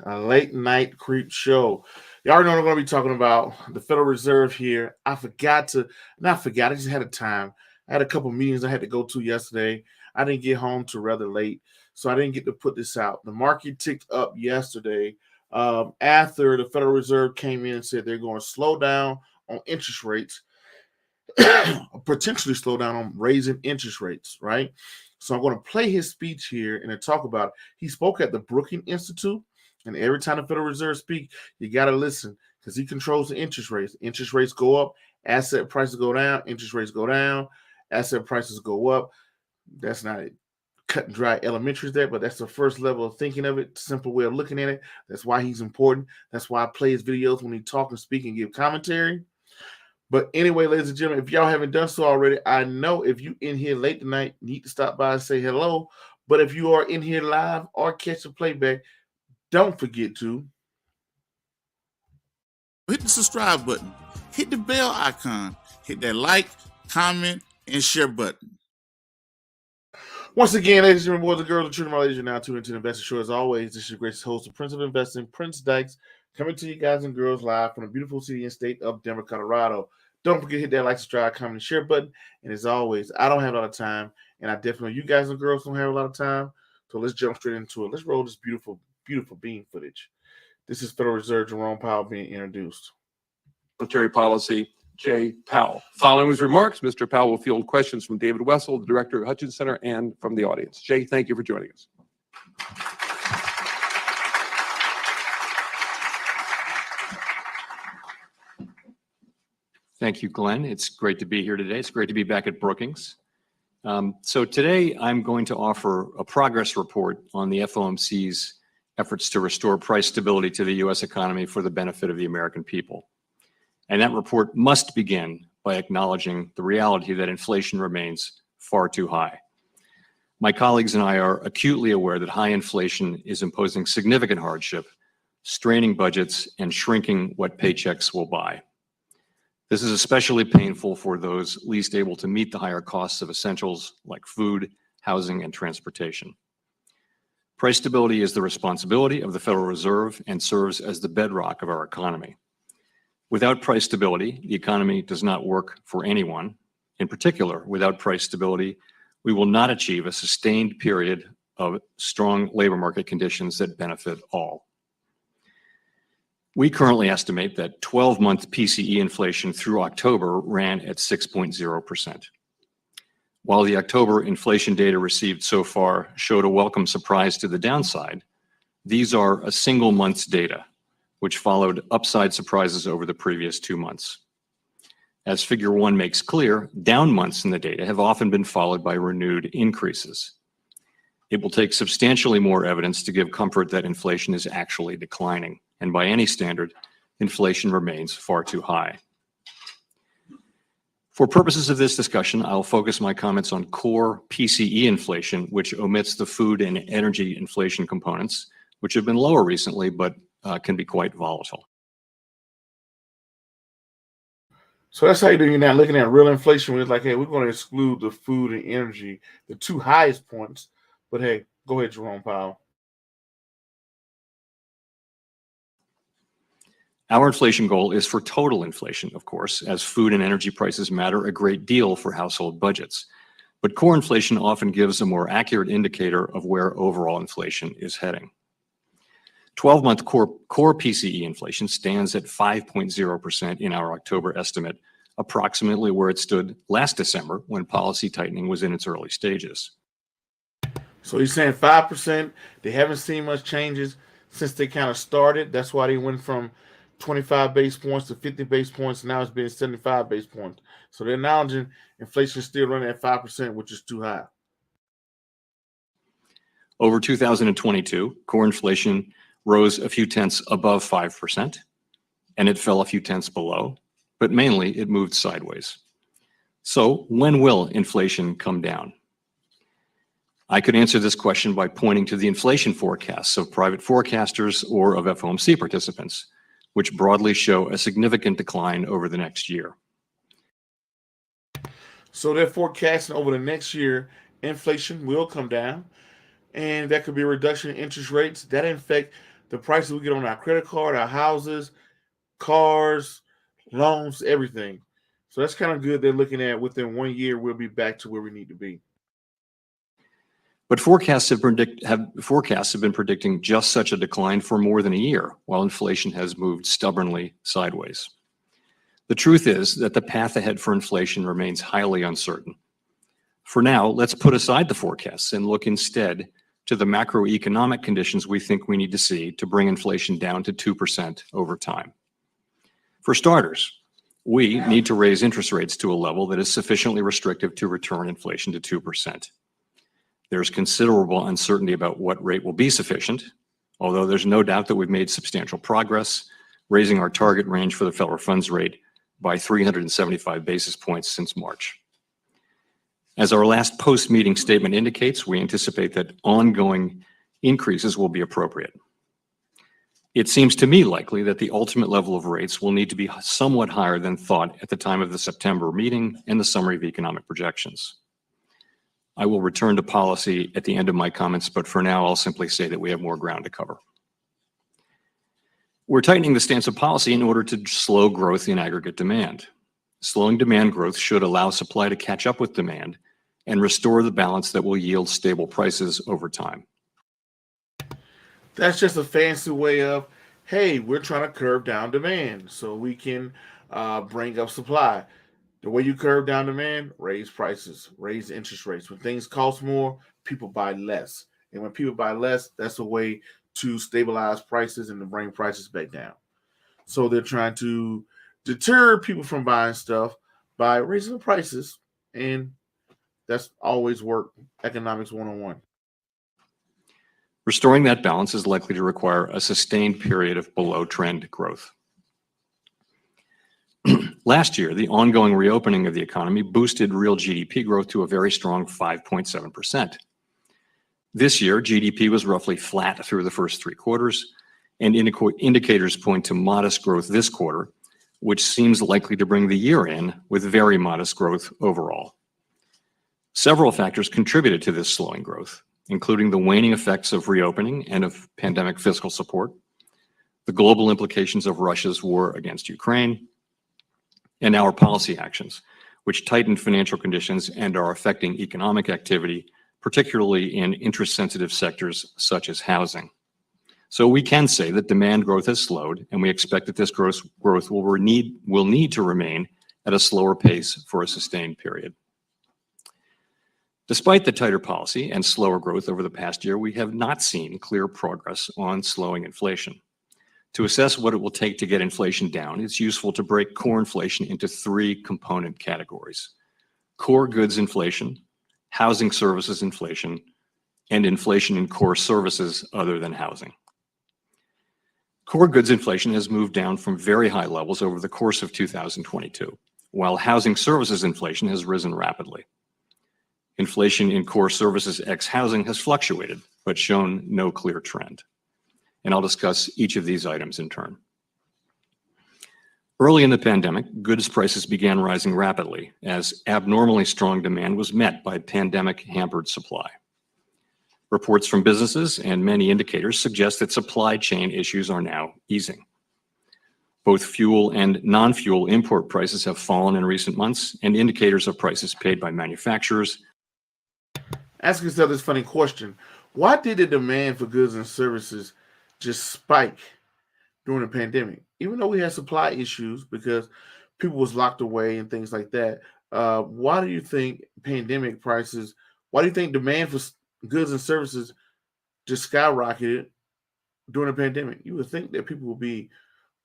a late night creep show. You already know what I'm going to be talking about. The Federal Reserve here. Not forgot, I just had a time. I had a couple meetings I had to go to yesterday. I didn't get home till rather late, so I didn't get to put this out. The market ticked up yesterday after the Federal Reserve came in and said they're going to slow down on interest rates, potentially slow down on raising interest rates, right? So I'm going to play his speech here and then talk about it. He spoke at the Brookings Institute, and every time the Federal Reserve speak, you got to listen because he controls the interest rates. Interest rates go up, asset prices go down, interest rates go down, asset prices go up. That's not cut and dry elementary there, but that's the first level of thinking of it, simple way of looking at it. That's why he's important. That's why I play his videos when he talk and speak and give commentary. But anyway, ladies and gentlemen, if y'all haven't done so already, I know if you in here late tonight, need to stop by and say hello. But if you are in here live or catch the playback, don't forget to hit the subscribe button, hit the bell icon, hit that like, comment, and share button. Once again, ladies and gentlemen, boys and girls, the children of my ladies, you're now tuned into the Investor Show. As always, this is your greatest host, the Prince of Investing, Prince Dykes, coming to you guys and girls live from the beautiful city and state of Denver, Colorado. Don't forget to hit that like, subscribe, comment, and share button. And as always, I don't have a lot of time, and I definitely know you guys and girls don't have a lot of time. So let's jump straight into it. Let's roll this beautiful, beautiful bean footage. This is Federal Reserve Jerome Powell being introduced. Monetary Policy, Jay Powell. Following his remarks, Mr. Powell will field questions from David Wessel, the director of Hutchins Center, and from the audience. Jay, thank you for joining us. Thank you, Glenn. It's great to be here today. It's great to be back at Brookings. So today I'm going to offer a progress report on the FOMC's efforts to restore price stability to the U.S. economy for the benefit of the American people. And that report must begin by acknowledging the reality that inflation remains far too high. My colleagues and I are acutely aware that high inflation is imposing significant hardship, straining budgets, and shrinking what paychecks will buy. This is especially painful for those least able to meet the higher costs of essentials like food, housing, and transportation. Price stability is the responsibility of the Federal Reserve and serves as the bedrock of our economy. Without price stability, the economy does not work for anyone. In particular, without price stability, we will not achieve a sustained period of strong labor market conditions that benefit all. We currently estimate that 12-month PCE inflation through October ran at 6.0%. While the October inflation data received so far showed a welcome surprise to the downside, these are a single month's data, which followed upside surprises over the previous 2 months. As Figure 1 makes clear, down months in the data have often been followed by renewed increases. It will take substantially more evidence to give comfort that inflation is actually declining, and by any standard, inflation remains far too high. For purposes of this discussion, I'll focus my comments on core PCE inflation, which omits the food and energy inflation components, which have been lower recently, but can be quite volatile. So that's how you do. You're not looking at real inflation. It's like, hey, we're going to exclude the food and energy, the two highest points. But hey, go ahead, Jerome Powell. Our inflation goal is for total inflation, of course, as food and energy prices matter a great deal for household budgets. But core inflation often gives a more accurate indicator of where overall inflation is heading. 12-month core PCE inflation stands at 5.0% in our October estimate, approximately where it stood last December when policy tightening was in its early stages. So he's saying 5%. They haven't seen much changes since they kind of started. That's why they went from 25 base points to 50 base points. Now it's been 75 base points. So they're acknowledging inflation is still running at 5%, which is too high. Over 2022, core inflation rose a few tenths above 5%, and it fell a few tenths below, but mainly it moved sideways. So when will inflation come down? I could answer this question by pointing to the inflation forecasts of private forecasters or of FOMC participants, which broadly show a significant decline over the next year. So they're forecasting over the next year, inflation will come down, and that could be a reduction in interest rates. That, in fact, the prices we get on our credit card, our houses, cars, loans, everything. So that's kind of good. They're looking at within 1 year, we'll be back to where we need to be. But forecasts have been predicting just such a decline for more than a year, while inflation has moved stubbornly sideways. The truth is that the path ahead for inflation remains highly uncertain. For now, let's put aside the forecasts and look instead to the macroeconomic conditions we think we need to see to bring inflation down to 2% over time. For starters, we need to raise interest rates to a level that is sufficiently restrictive to return inflation to 2%. There's considerable uncertainty about what rate will be sufficient, although there's no doubt that we've made substantial progress, raising our target range for the federal funds rate by 375 basis points since March. As our last post-meeting statement indicates, we anticipate that ongoing increases will be appropriate. It seems to me likely that the ultimate level of rates will need to be somewhat higher than thought at the time of the September meeting and the summary of economic projections. I will return to policy at the end of my comments, but for now, I'll simply say that we have more ground to cover. We're tightening the stance of policy in order to slow growth in aggregate demand. Slowing demand growth should allow supply to catch up with demand and restore the balance that will yield stable prices over time. That's just a fancy way of, hey, we're trying to curve down demand so we can bring up supply. The way you curve down demand, raise prices, raise interest rates. When things cost more, people buy less. And when people buy less, that's a way to stabilize prices and to bring prices back down. So they're trying to deter people from buying stuff by raising the prices. And that's always worked economics 101. Restoring that balance is likely to require a sustained period of below-trend growth. Last year, the ongoing reopening of the economy boosted real GDP growth to a very strong 5.7%. This year, GDP was roughly flat through the first 3 quarters, and indicators point to modest growth this quarter, which seems likely to bring the year in with very modest growth overall. Several factors contributed to this slowing growth, including the waning effects of reopening and of pandemic fiscal support, the global implications of Russia's war against Ukraine, and our policy actions, which tightened financial conditions and are affecting economic activity, particularly in interest-sensitive sectors such as housing. So we can say that demand growth has slowed, and we expect that this growth will need to remain at a slower pace for a sustained period. Despite the tighter policy and slower growth over the past year, we have not seen clear progress on slowing inflation. To assess what it will take to get inflation down, it's useful to break core inflation into 3 component categories: core goods inflation, housing services inflation, and inflation in core services other than housing. Core goods inflation has moved down from very high levels over the course of 2022, while housing services inflation has risen rapidly. Inflation in core services ex housing has fluctuated, but shown no clear trend. And I'll discuss each of these items in turn. Early in the pandemic, goods prices began rising rapidly as abnormally strong demand was met by pandemic-hampered supply. Reports from businesses and many indicators suggest that supply chain issues are now easing. Both fuel and non-fuel import prices have fallen in recent months, and indicators of prices paid by manufacturers. Ask yourself this funny question. Why did the demand for goods and services just spike during the pandemic? Even though we had supply issues because people was locked away and things like that, why do you think why do you think demand for goods and services just skyrocketed during the pandemic? You would think that people would be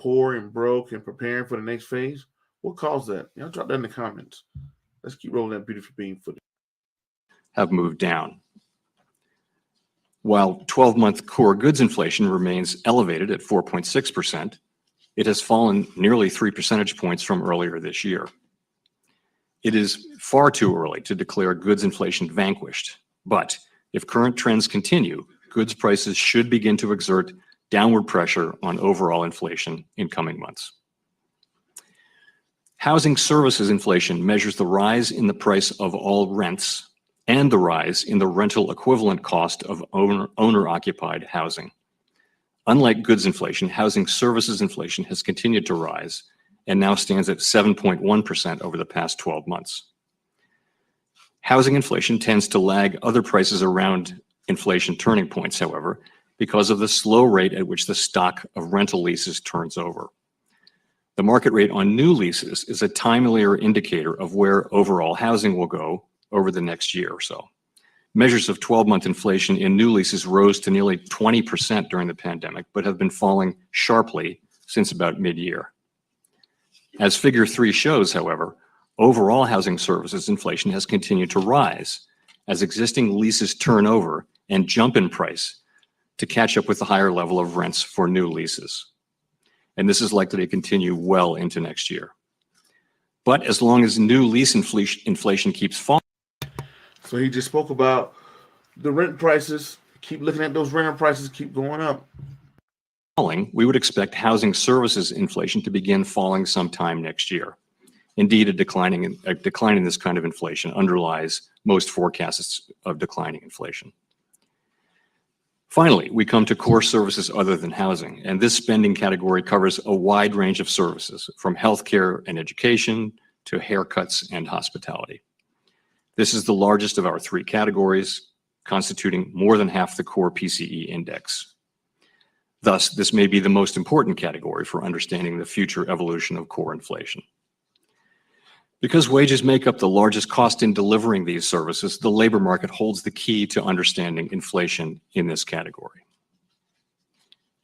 poor and broke and preparing for the next phase. What caused that? Y'all drop that in the comments. Let's keep rolling that beautiful bean footage. Have moved down. While 12-month core goods inflation remains elevated at 4.6%, it has fallen nearly 3 percentage points from earlier this year. It is far too early to declare goods inflation vanquished, but if current trends continue, goods prices should begin to exert downward pressure on overall inflation in coming months. Housing services inflation measures the rise in the price of all rents and the rise in the rental equivalent cost of owner-occupied housing. Unlike goods inflation, housing services inflation has continued to rise and now stands at 7.1% over the past 12 months. Housing inflation tends to lag other prices around inflation turning points, however, because of the slow rate at which the stock of rental leases turns over. The market rate on new leases is a timelier indicator of where overall housing will go over the next year or so. Measures of 12-month inflation in new leases rose to nearly 20% during the pandemic, but have been falling sharply since about mid-year. As Figure 3 shows, however, overall housing services inflation has continued to rise as existing leases turn over and jump in price to catch up with the higher level of rents for new leases. And this is likely to continue well into next year. But as long as new lease inflation keeps falling, So he just spoke about the rent prices. Keep looking at those rental prices, keep going up. we would expect housing services inflation to begin falling sometime next year. Indeed, a decline in this kind of inflation underlies most forecasts of declining inflation. Finally, we come to core services other than housing, and this spending category covers a wide range of services, from healthcare and education to haircuts and hospitality. This is the largest of our three categories, constituting more than half the core PCE index. Thus, this may be the most important category for understanding the future evolution of core inflation. Because wages make up the largest cost in delivering these services, the labor market holds the key to understanding inflation in this category.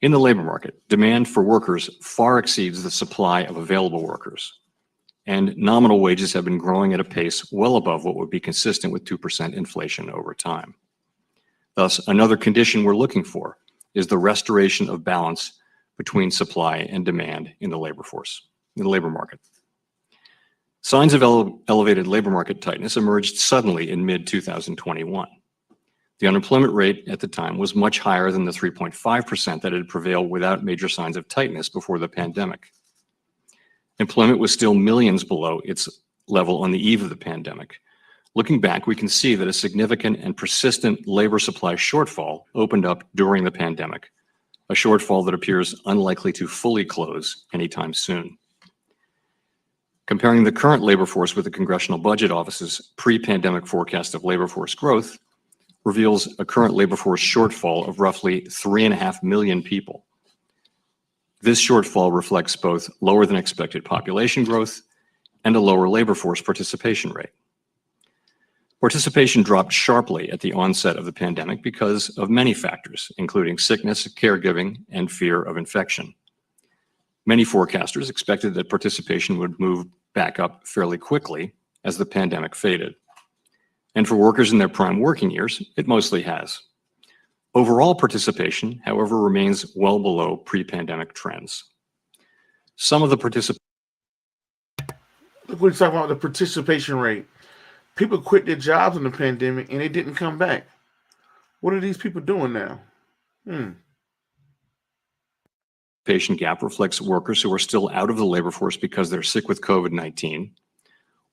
In the labor market, demand for workers far exceeds the supply of available workers, and nominal wages have been growing at a pace well above what would be consistent with 2% inflation over time. Thus, another condition we're looking for is the restoration of balance between supply and demand in the labor market. Signs of elevated labor market tightness emerged suddenly in mid-2021. The unemployment rate at the time was much higher than the 3.5% that had prevailed without major signs of tightness before the pandemic. Employment was still millions below its level on the eve of the pandemic. Looking back, we can see that a significant and persistent labor supply shortfall opened up during the pandemic, a shortfall that appears unlikely to fully close anytime soon. Comparing the current labor force with the Congressional Budget Office's pre-pandemic forecast of labor force growth reveals a current labor force shortfall of roughly 3.5 million people. This shortfall reflects both lower than expected population growth and a lower labor force participation rate. Participation dropped sharply at the onset of the pandemic because of many factors, including sickness, caregiving, and fear of infection. Many forecasters expected that participation would move back up fairly quickly as the pandemic faded. And for workers in their prime working years, it mostly has. Overall participation, however, remains well below pre-pandemic trends. Some of the Look what he's talking about, the participation rate. People quit their jobs in the pandemic and they didn't come back. What are these people doing now? Participation gap reflects workers who are still out of the labor force because they're sick with COVID-19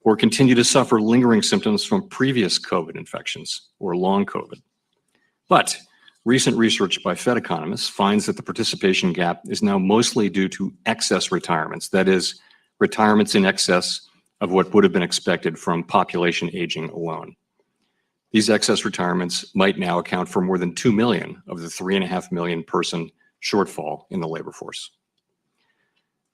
or continue to suffer lingering symptoms from previous COVID infections or long COVID. But recent research by Fed economists finds that the participation gap is now mostly due to excess retirements, that is, retirements in excess of what would have been expected from population aging alone. These excess retirements might now account for more than 2 million of the 3.5 million person shortfall in the labor force.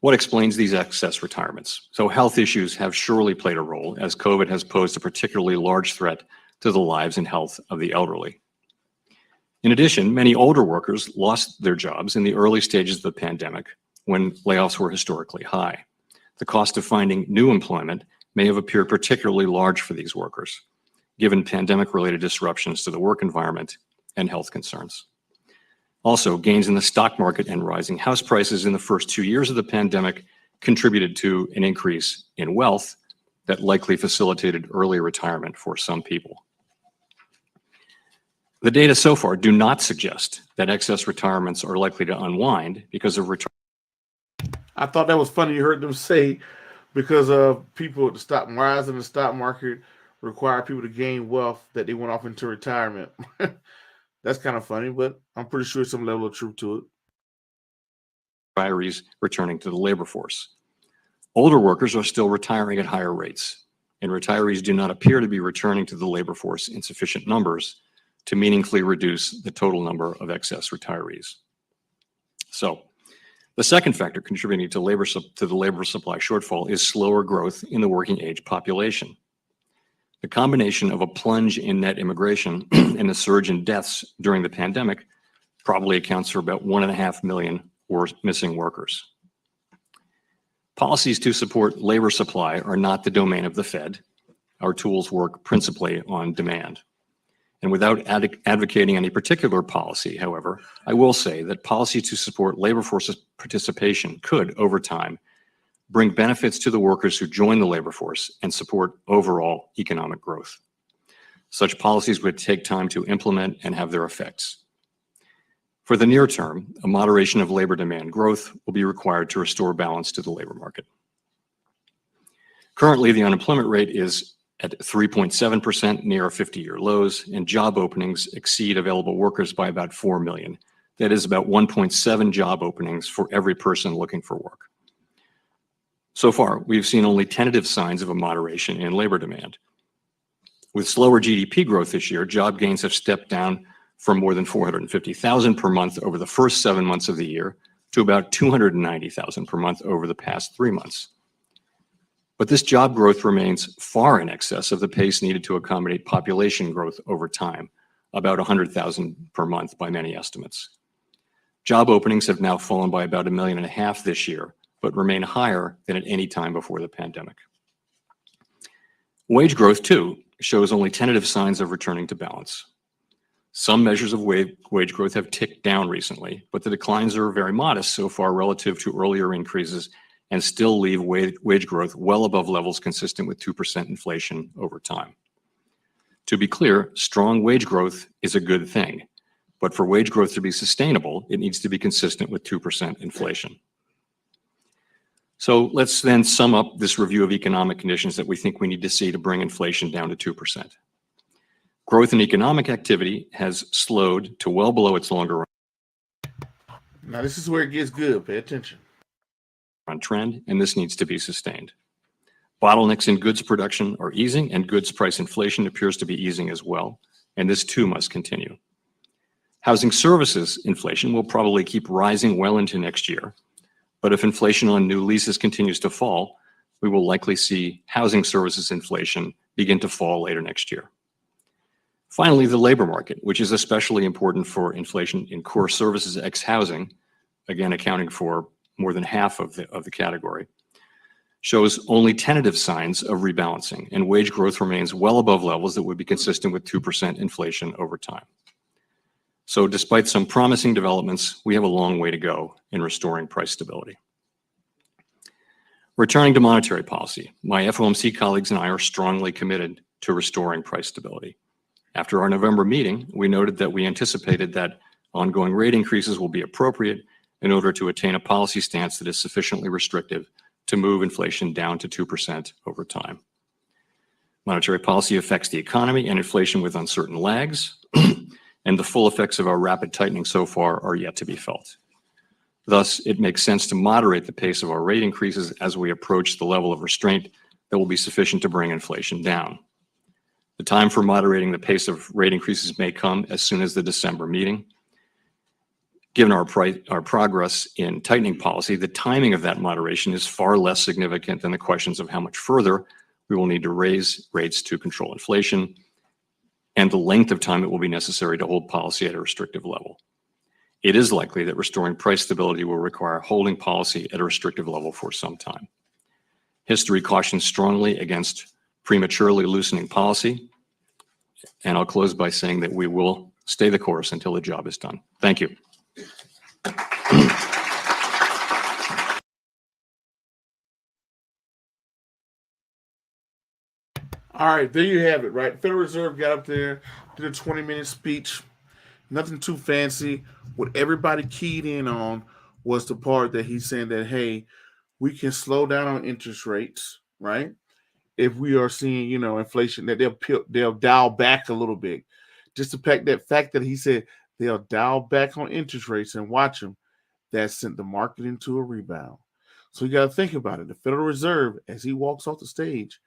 What explains these excess retirements? So health issues have surely played a role, as COVID has posed a particularly large threat to the lives and health of the elderly. In addition, many older workers lost their jobs in the early stages of the pandemic when layoffs were historically high. The cost of finding new employment may have appeared particularly large for these workers, given pandemic-related disruptions to the work environment and health concerns. Also, gains in the stock market and rising house prices in the first 2 years of the pandemic contributed to an increase in wealth that likely facilitated early retirement for some people. The data so far do not suggest that excess retirements are likely to unwind because of retirement. I thought that was funny. You heard them say because of people, the stock rise in the stock market require people to gain wealth that they went off into retirement. That's kind of funny, but I'm pretty sure some level of truth to it. retirees returning to the labor force. Older workers are still retiring at higher rates, and retirees do not appear to be returning to the labor force in sufficient numbers to meaningfully reduce the total number of excess retirees. So, the second factor contributing to the labor supply shortfall is slower growth in the working age population. The combination of a plunge in net immigration and a surge in deaths during the pandemic probably accounts for about 1.5 million missing workers. Policies to support labor supply are not the domain of the Fed. Our tools work principally on demand. And without advocating any particular policy, however, I will say that policy to support labor force participation could, over time, bring benefits to the workers who join the labor force and support overall economic growth. Such policies would take time to implement and have their effects. For the near term, a moderation of labor demand growth will be required to restore balance to the labor market. Currently, the unemployment rate is at 3.7%, near 50-year lows, and job openings exceed available workers by about 4 million. That is about 1.7 job openings for every person looking for work. So far, we've seen only tentative signs of a moderation in labor demand. With slower GDP growth this year, job gains have stepped down from more than 450,000 per month over the first 7 months of the year to about 290,000 per month over the past 3 months. But this job growth remains far in excess of the pace needed to accommodate population growth over time, about 100,000 per month by many estimates. Job openings have now fallen by about 1.5 million this year, but remain higher than at any time before the pandemic. Wage growth, too, shows only tentative signs of returning to balance. Some measures of wage growth have ticked down recently, but the declines are very modest so far relative to earlier increases and still leave wage growth well above levels consistent with 2% inflation over time. To be clear, strong wage growth is a good thing, but for wage growth to be sustainable, it needs to be consistent with 2% inflation. So let's then sum up this review of economic conditions that we think we need to see to bring inflation down to 2%. Growth in economic activity has slowed to well below its longer Now, this is where it gets good. Pay attention. run trend, and this needs to be sustained. Bottlenecks in goods production are easing, and goods price inflation appears to be easing as well, and this too must continue. Housing services inflation will probably keep rising well into next year, but if inflation on new leases continues to fall, we will likely see housing services inflation begin to fall later next year. Finally, the labor market, which is especially important for inflation in core services ex housing, again accounting for more than half of the category, shows only tentative signs of rebalancing, and wage growth remains well above levels that would be consistent with 2% inflation over time. So despite some promising developments, we have a long way to go in restoring price stability. Returning to monetary policy, my FOMC colleagues and I are strongly committed to restoring price stability. After our November meeting, we noted that we anticipated that ongoing rate increases will be appropriate in order to attain a policy stance that is sufficiently restrictive to move inflation down to 2% over time. Monetary policy affects the economy and inflation with uncertain lags, and the full effects of our rapid tightening so far are yet to be felt. Thus, it makes sense to moderate the pace of our rate increases as we approach the level of restraint that will be sufficient to bring inflation down. The time for moderating the pace of rate increases may come as soon as the December meeting. Given our progress in tightening policy, the timing of that moderation is far less significant than the questions of how much further we will need to raise rates to control inflation and the length of time it will be necessary to hold policy at a restrictive level. It is likely that restoring price stability will require holding policy at a restrictive level for some time. History cautions strongly against prematurely loosening policy, and I'll close by saying that we will stay the course until the job is done. Thank you. All right, there you have it, right? The Federal Reserve got up there, did a 20-minute speech, nothing too fancy. What everybody keyed in on was the part that he's saying that, hey, we can slow down on interest rates, right? If we are seeing, inflation, that they'll dial back a little bit. Just the fact that he said they'll dial back on interest rates and watch them. that sent the market into a rebound. So you got to think about it. The Federal Reserve, as he walks off the stage,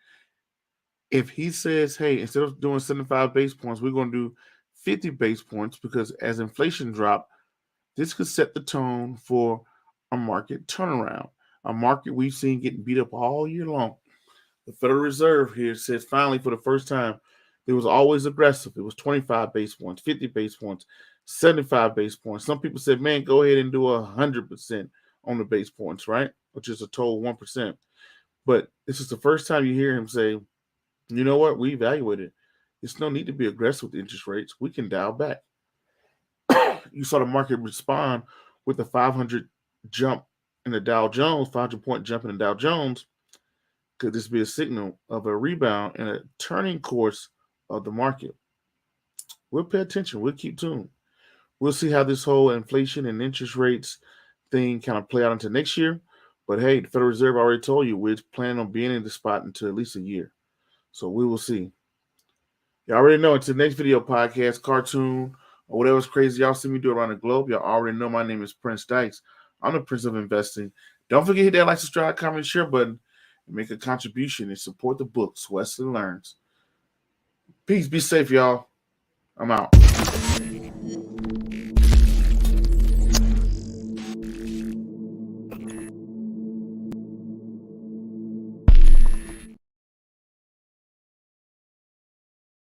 if he says, hey, instead of doing 75 base points, we're going to do 50 base points, because as inflation dropped, this could set the tone for a market turnaround, a market we've seen getting beat up all year long. The Federal Reserve here says finally, for the first time, it was always aggressive. It was 25 base points, 50 base points, 75 base points. Some people said, man, go ahead and do 100% on the base points, right? Which is a total 1%. But this is the first time you hear him say, you know what? We evaluated. There's no need to be aggressive with interest rates. We can dial back. You saw the market respond with a 500 jump in the Dow Jones, 500-point jump in the Dow Jones. Could this be a signal of a rebound and a turning course of the market? We'll pay attention. We'll keep tuned. We'll see how this whole inflation and interest rates thing kind of play out into next year. But hey, the Federal Reserve already told you we're planning on being in the spot until at least a year. So we will see. You already know, it's the next video podcast, cartoon, or whatever's crazy y'all see me do around the globe. Y'all already know my name is Prince Dykes. I'm the Prince of Investing. Don't forget to hit that like, subscribe, comment, share button, and make a contribution and support the books Wesley Learns. Peace. Be safe, y'all. I'm out.